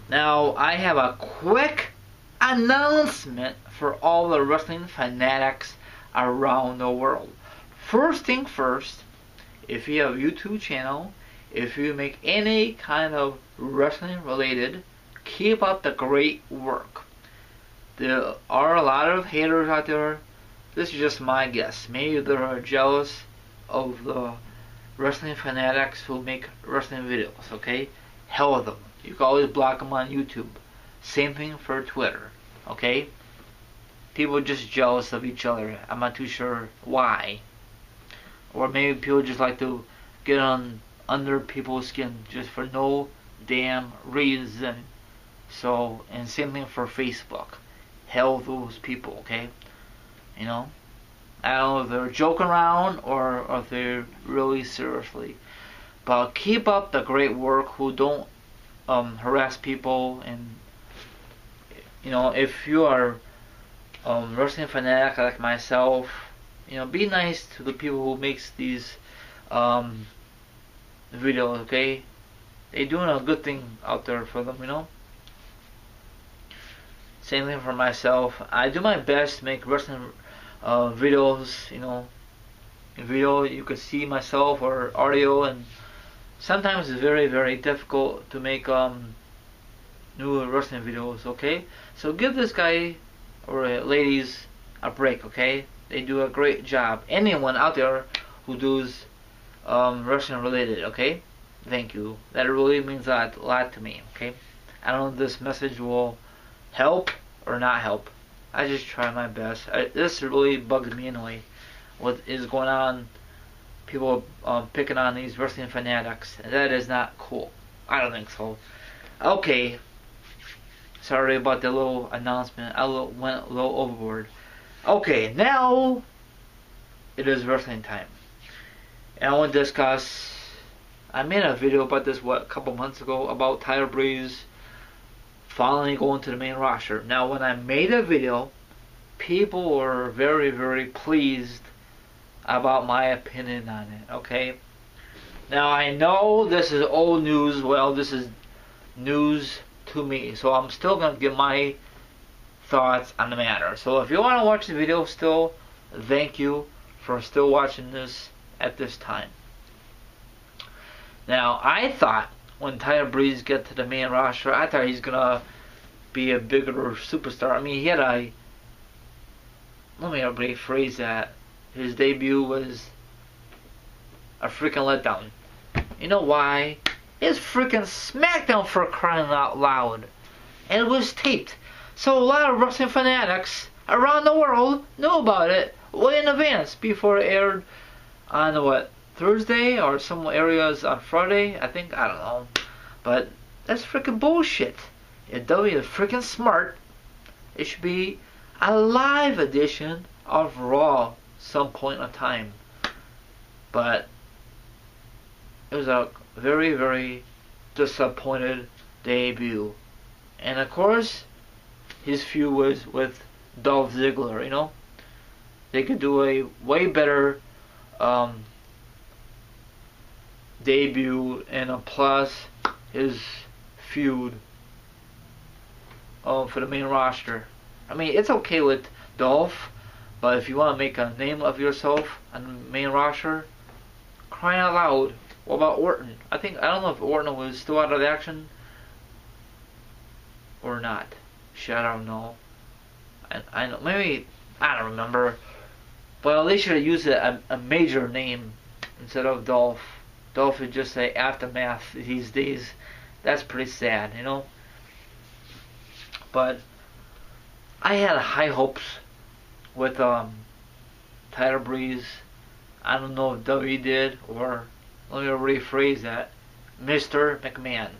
Now, I have a quick announcement for all the wrestling fanatics around the world. First thing first, if you have a YouTube channel, if you make any kind of wrestling related, keep up the great work. There are a lot of haters out there. This is just my guess. Maybe they're jealous of the wrestling fanatics who make wrestling videos, okay? Hell with them. You can always block them on YouTube. Same thing for Twitter, okay? People are just jealous of each other. I'm not too sure why. Or maybe people just like to get on under people's skin just for no damn reason. So, and same thing for Facebook. Hell with those people, okay? You know? I don't know if they're joking around or if they're really seriously. But keep up the great work. Who don't harass people, and if you are wrestling fanatic like myself, be nice to the people who makes these videos. Okay, they doing a good thing out there for them. Same thing for myself. I do my best to make wrestling videos. In video you can see myself or audio, and sometimes it's very, very difficult to make new wrestling videos, okay? So give this guy or ladies a break, okay? They do a great job. Anyone out there who does wrestling related, okay? Thank you. That really means a lot to me, okay? I don't know if this message will help or not help. I just try my best. This really bugs me anyway. What is going on? People picking on these wrestling fanatics. That is not cool. I don't think so. Okay. Sorry about the little announcement. I went a little overboard. Okay, now it is wrestling time. And I want to discuss. I made a video about this a couple months ago about Tyler Breeze finally going to the main roster. Now, when I made a video, people were very, very pleased about my opinion on it, okay? Now, I know this is old news. Well, this is news to me, so I'm still going to give my thoughts on the matter. So if you want to watch the video still, thank you for still watching this at this time. Now, I thought when Tyler Breeze get to the main roster, I thought he's going to be a bigger superstar. I mean, he had let me rephrase that. His debut was a freaking letdown. You know why? It's freaking SmackDown, for crying out loud. And it was taped. So a lot of wrestling fanatics around the world knew about it way in advance before it aired on Thursday, or some areas on Friday, I think. I don't know. But that's freaking bullshit. If W is freaking smart, it should be a live edition of Raw some point in time. But it was a very, very disappointed debut. And of course, his feud was with Dolph Ziggler. They could do a way better debut, and plus his feud for the main roster. I mean, it's okay with Dolph, but if you want to make a name of yourself on the main roster, crying out loud, what about Orton? I don't know if Orton was still out of the action or not. Shit, I don't know. I know, maybe, I don't remember. Well, they should have used a major name instead of Dolph. Dolph would just say Aftermath these days. That's pretty sad, But I had high hopes with Tyler Breeze. I don't know if W did, or let me rephrase that, Mr. McMahon.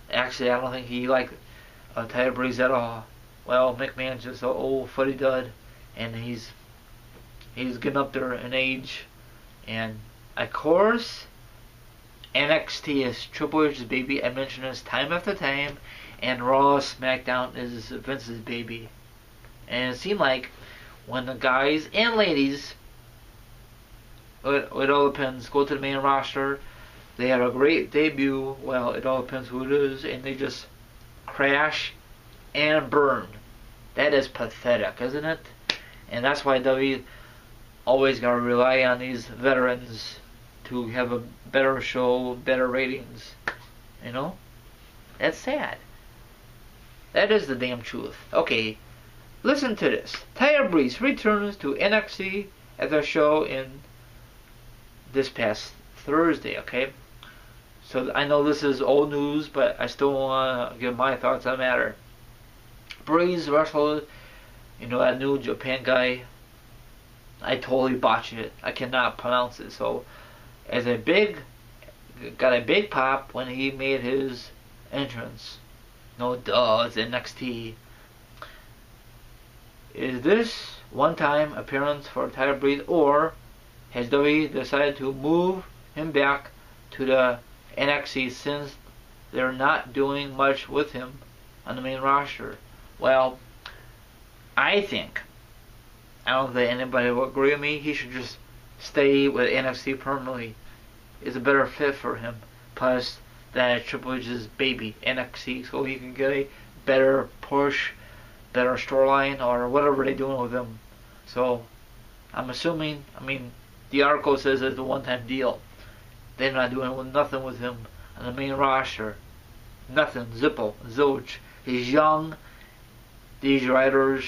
Actually, I don't think he liked Tyler Breeze at all. Well, McMahon's just an old fuddy-dud, and he's getting up there in age. And of course, NXT is Triple H's baby. I mention this time after time. And Raw, SmackDown is Vince's baby. And it seemed like when the guys and ladies, it all depends, go to the main roster, they had a great debut. Well, it all depends who it is, and they just crash and burn. That is pathetic, isn't it? And that's why W always got to rely on these veterans to have a better show, better ratings. You know? That's sad. That is the damn truth. Okay, listen to this. Tyler Breeze returns to NXT at their show in this past Thursday, okay? So I know this is old news, but I still want to give my thoughts on the matter. Breeze wrestled, that New Japan guy. I totally botched it. I cannot pronounce it. So, got a big pop when he made his entrance. No duh, it's NXT. Is this one-time appearance for Tyler Breeze, or has WWE decided to move him back to the NXT since they're not doing much with him on the main roster? Well, I don't think anybody will agree with me. He should just stay with NXT permanently. It's a better fit for him. Plus, that Triple H's baby, NXT, so he can get a better push, better storyline, or whatever they're doing with him. So, I'm assuming, the article says it's a one-time deal. They're not doing nothing with him on the main roster. Nothing. Zippo. Zilch. He's young. These writers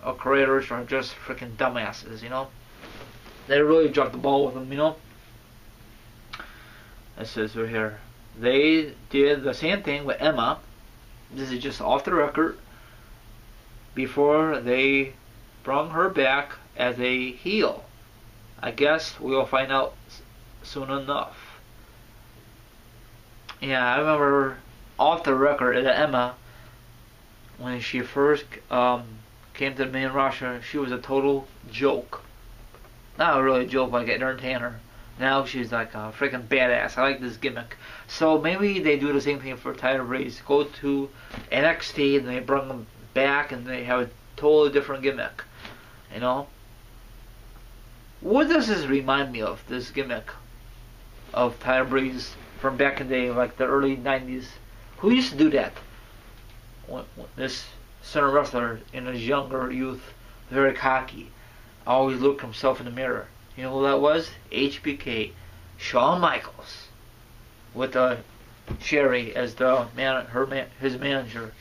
or creators are just freaking dumbasses, They really dropped the ball with him, It says right here. They did the same thing with Emma. This is just off the record. Before they brought her back as a heel. I guess we'll find out soon enough. Yeah, I remember off the record that Emma, when she first came to the main roster, she was a total joke. Not a really joke like an entertainer. Now she's like a freaking badass. I like this gimmick. So maybe they do the same thing for Tyler Breeze. Go to NXT and they bring him back and they have a totally different gimmick. What does this remind me of, this gimmick of Tyler Breeze from back in the day, like the early 90s? Who used to do that? This center wrestler in his younger youth, very cocky, always looked himself in the mirror. You know who that was? HBK, Shawn Michaels, with Sherry as his manager.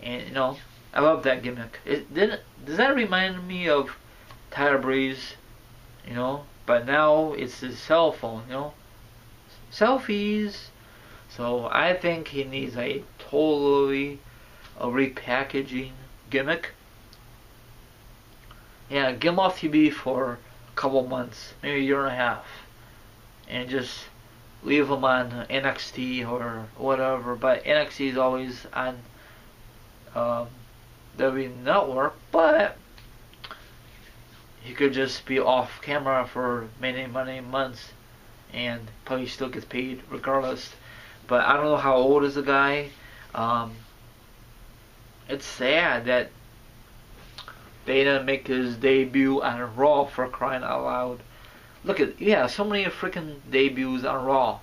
And I love that gimmick. Does that remind me of Tyler Breeze? But now it's his cell phone. Selfies. So I think he needs a totally repackaging gimmick. Yeah, get him off TV for a couple months, maybe a year and a half, and just leave him on NXT or whatever. But NXT is always on WWE Network, but he could just be off camera for many months and probably still gets paid regardless. But I don't know how old is the guy. It's sad that they didn't make his debut on Raw, for crying out loud. Look at, so many freaking debuts on Raw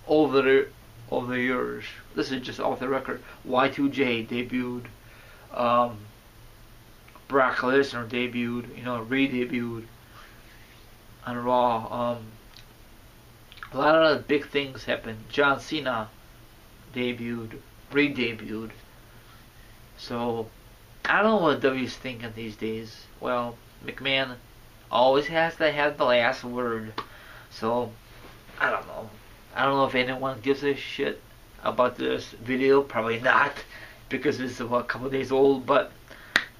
over the years. This is just off the record. Y2J debuted. Brock Lesnar debuted. Re-debuted on Raw. A lot of big things happened. John Cena debuted, re-debuted. So, I don't know what W's thinking these days. Well, McMahon always has to have the last word. So, I don't know. I don't know if anyone gives a shit about this video. Probably not, because it's a couple days old. But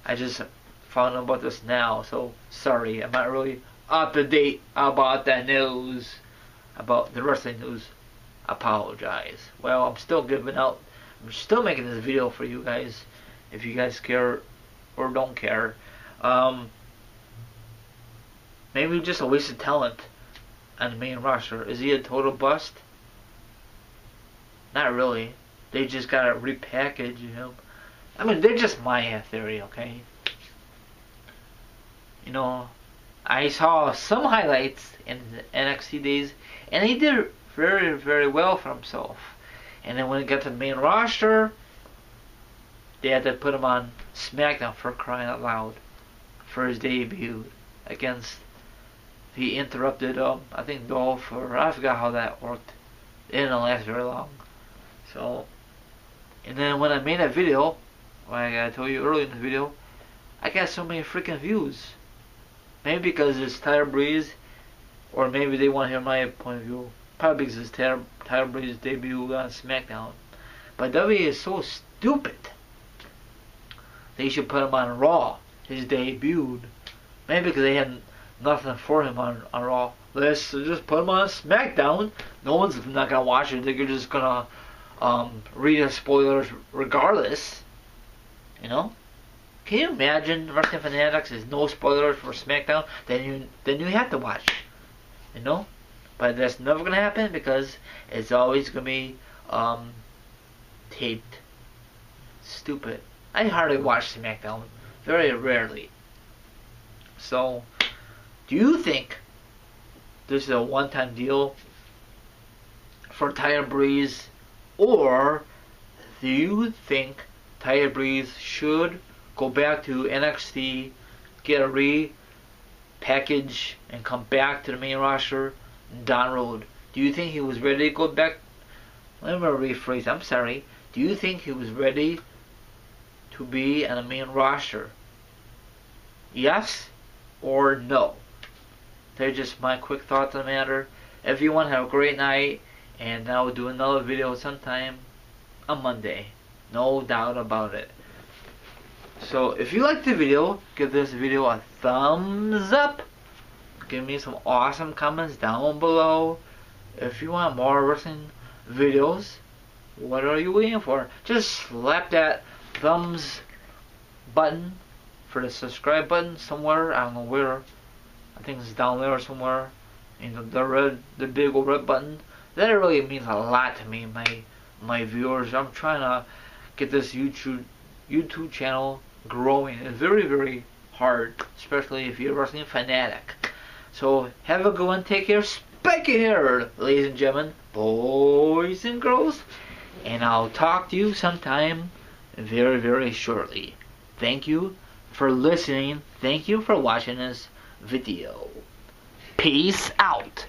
I just found out about this now. So, sorry, I'm not really up to date about that news. About the wrestling news. Apologize. Well, I'm still making this video for you guys. If you guys care or don't care. Maybe just a waste of talent on the main roster. Is he a total bust? Not really. They just gotta repackage him. They're just my theory, okay? I saw some highlights in the NXT days, and he did very, very well for himself. And then when it got to the main roster, they had to put him on SmackDown, for crying out loud, for his debut against the interrupted, I think Dolph, or I forgot how that worked. It didn't last very long. So, and then when I made that video, like I told you earlier in the video, I got so many freaking views. Maybe because it's Tyler Breeze, or maybe they want to hear my point of view. Probably because it's Tyler Breeze's debut on SmackDown. But WWE is so stupid. They should put him on Raw. His debuted. Maybe because they had nothing for him on Raw. Let's just put him on SmackDown. No one's not gonna watch it. They're just gonna read the spoilers regardless. You know? Can you imagine Wrestling Fanatics is no spoilers for SmackDown? Then you have to watch. You know? But that's never gonna happen because it's always gonna be taped. Stupid. I hardly watch SmackDown. Very rarely. So, do you think this is a one-time deal for Tyler Breeze, or do you think Tyler Breeze should go back to NXT, get a re-package, and come back to the main roster down the road? Do you think he was ready to go back? Let me rephrase. I'm sorry. Do you think he was ready to be on the main roster? Yes or no? They're just my quick thoughts on the matter. Everyone have a great night, and I will do another video sometime on Monday. No doubt about it. So if you liked the video, give this video a thumbs up. Give me some awesome comments down below. If you want more wrestling videos, what are you waiting for? Just slap that thumbs button for the subscribe button somewhere. I don't know where. I think it's down there somewhere. You know, the big old red button. That really means a lot to me, my viewers. I'm trying to get this YouTube channel growing. It's very, very hard, especially if you're a wrestling fanatic. So have a good one. Take care. Spiky hair, ladies and gentlemen, boys and girls. And I'll talk to you sometime very, very shortly. Thank you for listening. Thank you for watching this video. Peace out,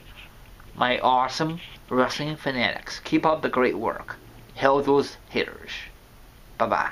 my awesome wrestling fanatics. Keep up the great work. Hell those haters. Bye bye.